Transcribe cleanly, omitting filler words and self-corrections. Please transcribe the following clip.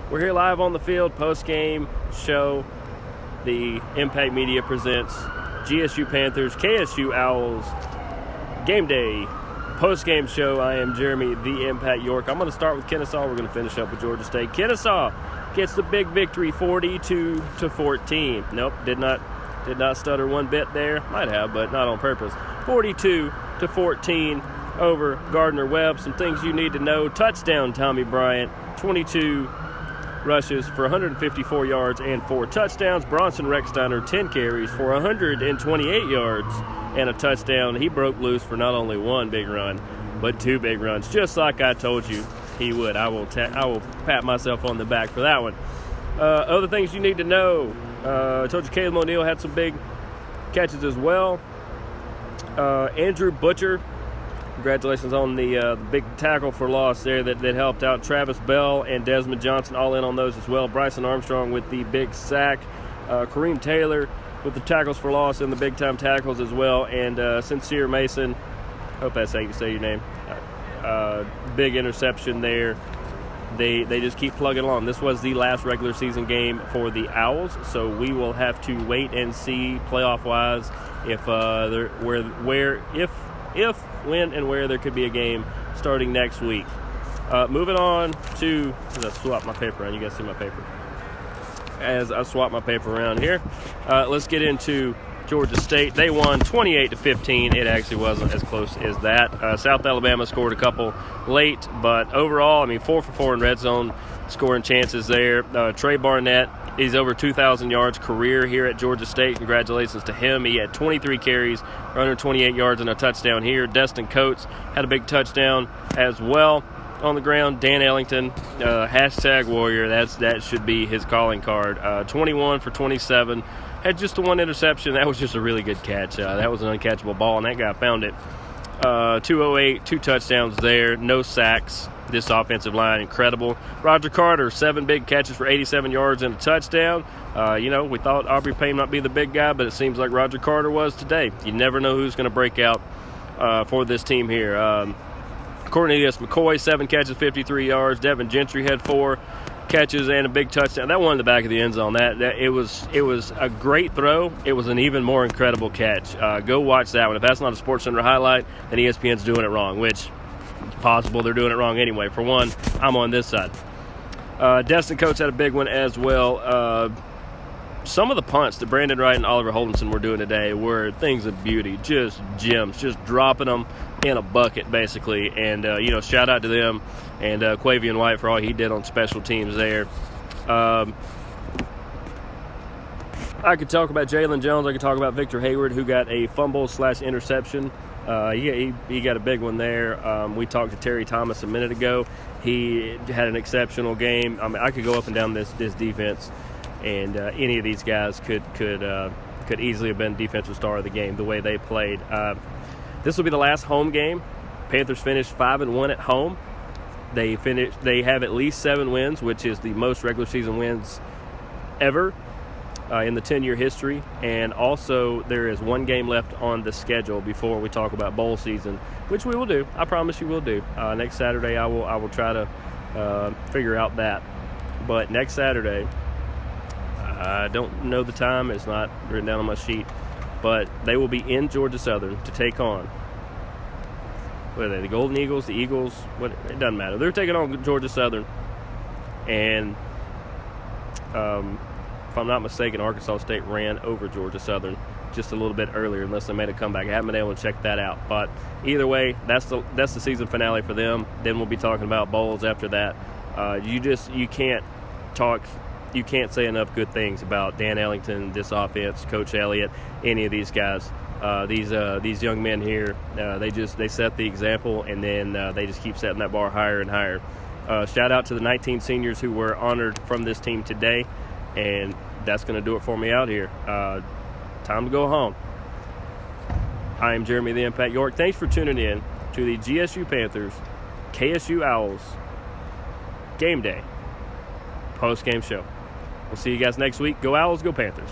We're here live on the field, post-game show. The Impact Media presents GSU Panthers, KSU Owls, game day, post-game show. I am Jeremy, the Impact York. I'm going to start with Kennesaw. We're going to finish up with Georgia State. Kennesaw gets the big victory, 42-14. Nope, did not stutter one bit there. Might have, but not on purpose. 42-14 over Gardner-Webb. Some things you need to know. Touchdown, Tommy Bryant, 22 rushes for 154 yards and 4 touchdowns. Bronson Recksteiner, 10 carries for 128 yards and a touchdown. He broke loose for not only one big run, but 2 big runs, just like I told you he would. I will pat myself on the back for that one. Other things you need to know. I told you Caleb O'Neal had some big catches as well. Andrew Butcher, congratulations on the big tackle for loss there that helped out. Travis Bell and Desmond Johnson all in on those as well. Bryson Armstrong with the big sack. Kareem Taylor with the tackles for loss and the big-time tackles as well. And Sincere Mason, hope that's how you say your name, big interception there. They just keep plugging along. This was the last regular season game for the Owls, so we will have to wait and see playoff-wise if when and where there could be a game starting next week. Moving on to, as I swap my paper around, you guys see my paper. As I swap my paper around here, let's get into Georgia State. They won 28-15. It actually wasn't as close as that. South Alabama scored a couple late, but overall, 4 for 4 in red zone scoring chances there. Trey Barnett, he's over 2,000 yards career here at Georgia State. Congratulations to him. He had 23 carries, 128 yards, and a touchdown here. Destin Coates had a big touchdown as well on the ground. Dan Ellington, hashtag Warrior, that should be his calling card. 21 for 27. Had just the one interception. That was just a really good catch. That was an uncatchable ball, and that guy found it. 208, 2 touchdowns there, no sacks. This offensive line, incredible. Roger Carter, 7 big catches for 87 yards and a touchdown. We thought Aubrey Payne might be the big guy, but it seems like Roger Carter was today. You never know who's going to break out for this team here. Cornelius McCoy, 7 catches, 53 yards. Devin Gentry had 4 catches and a big touchdown. That one in the back of the end zone. That it was a great throw. It was an even more incredible catch. Go watch that one. If that's not a SportsCenter highlight, then ESPN's doing it wrong, which it's possible they're doing it wrong anyway. For one, I'm on this side. Destin Coates had a big one as well. Some of the punts that Brandon Wright and Oliver Holdenson were doing today were things of beauty, just gems, just dropping them in a bucket, basically. And, shout out to them and Quavian White for all he did on special teams there. I could talk about Jalen Jones. I could talk about Victor Hayward, who got a fumble/interception. He got a big one there. We talked to Terry Thomas a minute ago. He had an exceptional game. I could go up and down this defense, and any of these guys could easily have been defensive star of the game the way they played. This will be the last home game. Panthers finished 5-1 at home. They have at least 7 wins, which is the most regular season wins ever in the 10-year history. And also there is 1 game left on the schedule before we talk about bowl season, which we will do. I promise you we'll do. Next Saturday I will try to figure out that. But next Saturday, I don't know the time. It's not written down on my sheet. But they will be in Georgia Southern to take on, what are they, the Golden Eagles, the Eagles? It doesn't matter. They're taking on Georgia Southern. And if I'm not mistaken, Arkansas State ran over Georgia Southern just a little bit earlier, unless they made a comeback. I haven't been able to check that out. But either way, that's the season finale for them. Then we'll be talking about bowls after that. You can't say enough good things about Dan Ellington, this offense, Coach Elliott, any of these guys. These young men here, they set the example, and then they just keep setting that bar higher and higher. Shout out to the 19 seniors who were honored from this team today, and that's going to do it for me out here. Time to go home. I am Jeremy the Impact York. Thanks for tuning in to the GSU Panthers, KSU Owls game day post-game show. We'll see you guys next week. Go Owls, go Panthers.